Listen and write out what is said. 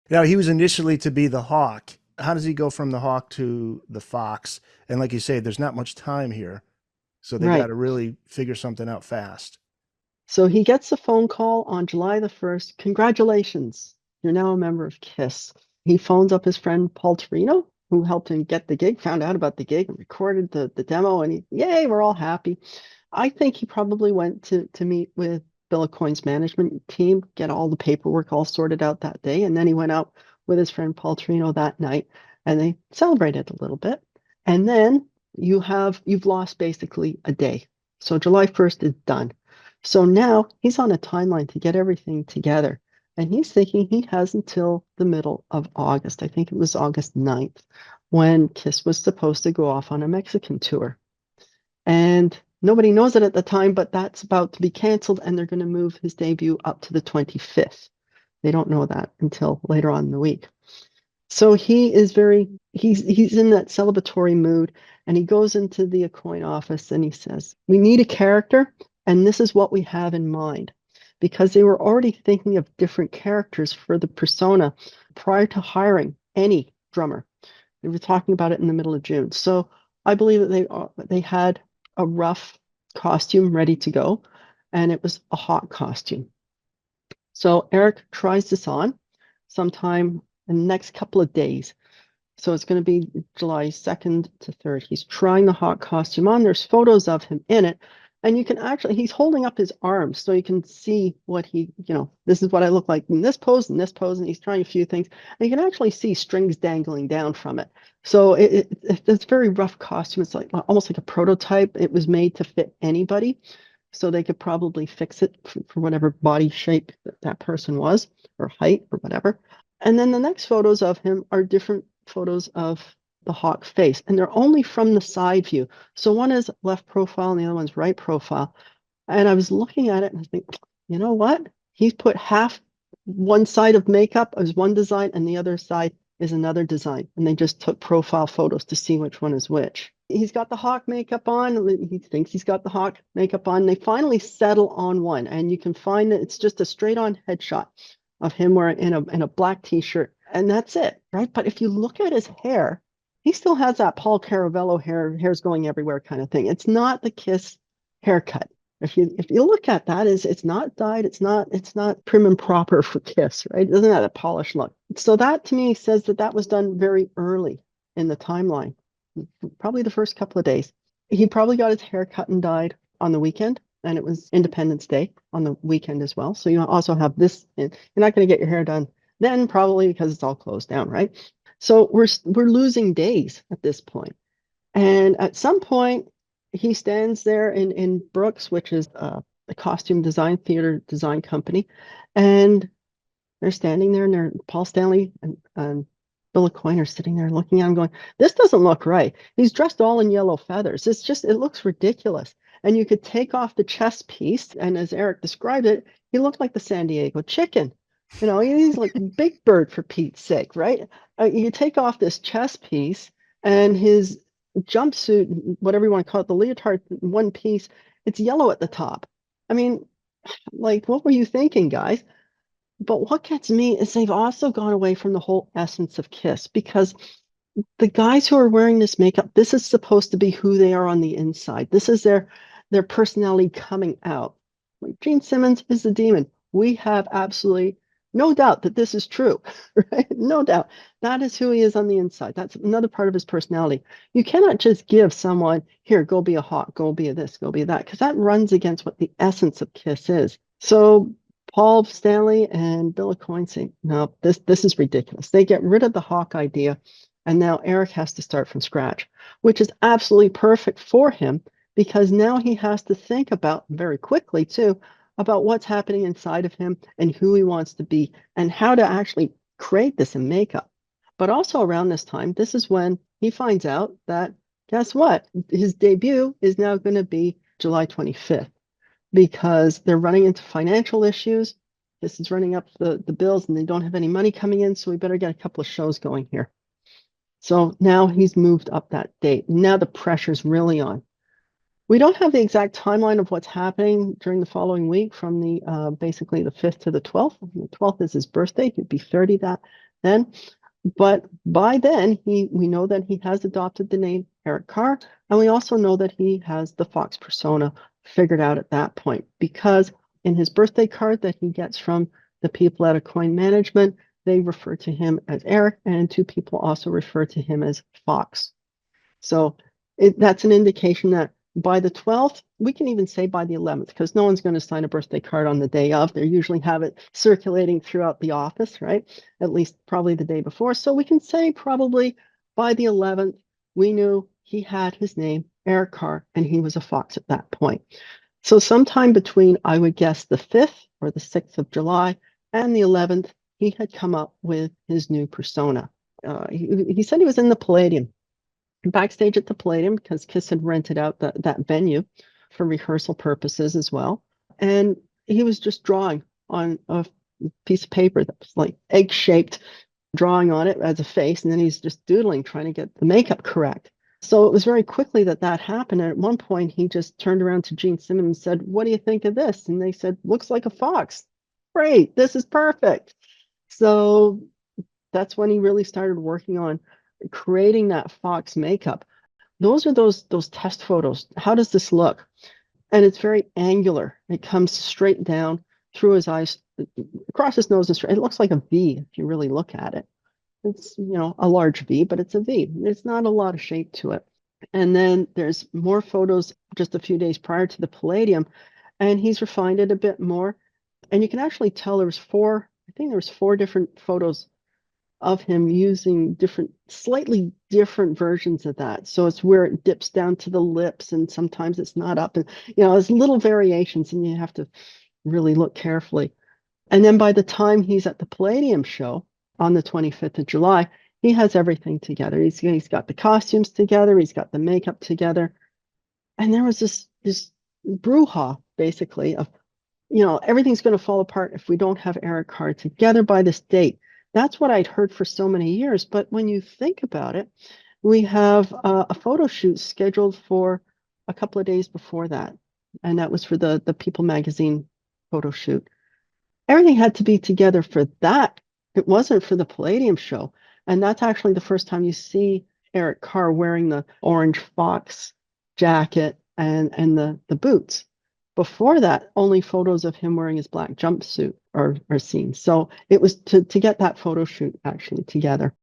Now, he was initially to be the Hawk. How does he go from the Hawk to the Fox? And like you say, there's not much time here. So they got Right. to really figure something out fast. So he gets a phone call on July the 1st. Congratulations, you're now a member of KISS. He phones up his friend Paul Torino, who helped him get the gig, found out about the gig, and recorded the demo. And yay, we're all happy. I think he probably went to meet with Bill Coin's management team, get all the paperwork all sorted out that day. And then he went out with his friend Paul Torino that night and they celebrated a little bit. And then you've lost basically a day. So July 1st is done. So now he's on a timeline to get everything together. And he's thinking he has until the middle of August. I think it was August 9th when Kiss was supposed to go off on a Mexican tour. And nobody knows it at the time, but that's about to be canceled, and they're going to move his debut up to the 25th. They don't know that until later on in the week. So he's in that celebratory mood, and he goes into the Aucoin office and he says, "We need a character, and this is what we have in mind." Because they were already thinking of different characters for the persona prior to hiring any drummer. They were talking about it in the middle of June. So I believe that they had a rough costume ready to go, and it was a hot costume. So Eric tries this on sometime in the next couple of days. So it's going to be July 2nd to 3rd. He's trying the hot costume on. There's photos of him in it. And you can actually, he's holding up his arms so you can see what this is what I look like in this pose and this pose. And he's trying a few things. And you can actually see strings dangling down from it. So it's a very rough costume. It's like almost like a prototype. It was made to fit anybody. So they could probably fix it for whatever body shape that person was or height or whatever. And then the next photos of him are different photos of the hawk face, and they're only from the side view. So one is left profile and the other one's right profile. And I was looking at it and I think, you know what? He's put half one side of makeup as one design and the other side is another design. And they just took profile photos to see which one is which. He's got the hawk makeup on. He thinks he's got the hawk makeup on. They finally settle on one, and you can find that it's just a straight on headshot of him wearing in a black t-shirt, and that's it, right? But if you look at his hair, he still has that Paul Caravello hair's going everywhere kind of thing. It's not the Kiss haircut. If you look at that, it's not dyed, it's not prim and proper for Kiss, right? It doesn't have a polished look. So that to me says that that was done very early in the timeline, probably the first couple of days. He probably got his hair cut and dyed on the weekend, and it was Independence Day on the weekend as well. So you also have this. You're not going to get your hair done then, probably because it's all closed down, right? So we're losing days at this point. And at some point, he stands there in Brooks, which is a costume design theater design company, and they're standing there, and Paul Stanley and Bill Aucoin are sitting there looking at him, going, "This doesn't look right. He's dressed all in yellow feathers. It looks ridiculous." And you could take off the chest piece, and as Eric described it, he looked like the San Diego chicken. He's like Big Bird for Pete's sake, right? You take off this chest piece and his jumpsuit, whatever you want to call it, the leotard one piece, it's yellow at the top. I mean, like, what were you thinking, guys? But what gets me is they've also gone away from the whole essence of Kiss because the guys who are wearing this makeup, this is supposed to be who they are on the inside. This is their personality coming out. Like Gene Simmons is the demon. We have absolutely no doubt that this is true, right? No doubt. That is who he is on the inside. That's another part of his personality. You cannot just give someone, here, go be a hawk, go be a this, go be a that, because that runs against what the essence of Kiss is. So Paul Stanley and Bill Aucoin say, no, this is ridiculous. They get rid of the hawk idea, and now Eric has to start from scratch, which is absolutely perfect for him because now he has to think about very quickly too about what's happening inside of him and who he wants to be and how to actually create this in makeup. But also around this time, this is when he finds out that guess what? His debut is now going to be July 25th because they're running into financial issues. This is running up the bills and they don't have any money coming in, so we better get a couple of shows going here. So now he's moved up that date. Now the pressure's really on. We don't have the exact timeline of what's happening during the following week from the basically the 5th to the 12th. The 12th is his birthday. He'd be 30 then. But by then, we know that he has adopted the name Eric Carr, and we also know that he has the Fox persona figured out at that point, because in his birthday card that he gets from the people at Coin Management, they refer to him as Eric, and two people also refer to him as Fox. So that's an indication that by the 12th, we can even say by the 11th, because no one's going to sign a birthday card on the day of. They usually have it circulating throughout the office, right? At least probably the day before. So we can say probably by the 11th, we knew he had his name, Eric Carr, and he was a Fox at that point. So sometime between, I would guess, the 5th or the 6th of July and the 11th, he had come up with his new persona. He said he was in the Palladium, backstage at the Palladium, because Kiss had rented out that venue for rehearsal purposes as well. And he was just drawing on a piece of paper that was like egg-shaped, drawing on it as a face, and then he's just doodling, trying to get the makeup correct. So it was very quickly that happened. And at one point, he just turned around to Gene Simmons and said, "What do you think of this?" And they said, "Looks like a fox. Great, this is perfect." So that's when he really started working on creating that fox makeup. Those are those test photos. How does this look? And it's very angular. It comes straight down through his eyes, across his nose and straight. It looks like a V if you really look at it. It's, a large V, but it's a V. There's not a lot of shape to it. And then there's more photos just a few days prior to the Palladium, and he's refined it a bit more. And you can actually tell there was four different photos of him using slightly different versions of that. So it's where it dips down to the lips, and sometimes it's not up. And, there's little variations, and you have to really look carefully. And then by the time he's at the Palladium show on the 25th of July, he has everything together. He's got the costumes together, he's got the makeup together. And there was this brouhaha, basically, of, everything's going to fall apart if we don't have Eric Carr together by this date. That's what I'd heard for so many years. But when you think about it, we have a photo shoot scheduled for a couple of days before that. And that was for the People magazine photo shoot. Everything had to be together for that. It wasn't for the Palladium show. And that's actually the first time you see Eric Carr wearing the orange fox jacket and the boots. Before that, only photos of him wearing his black jumpsuit are seen. So it was to get that photo shoot actually together.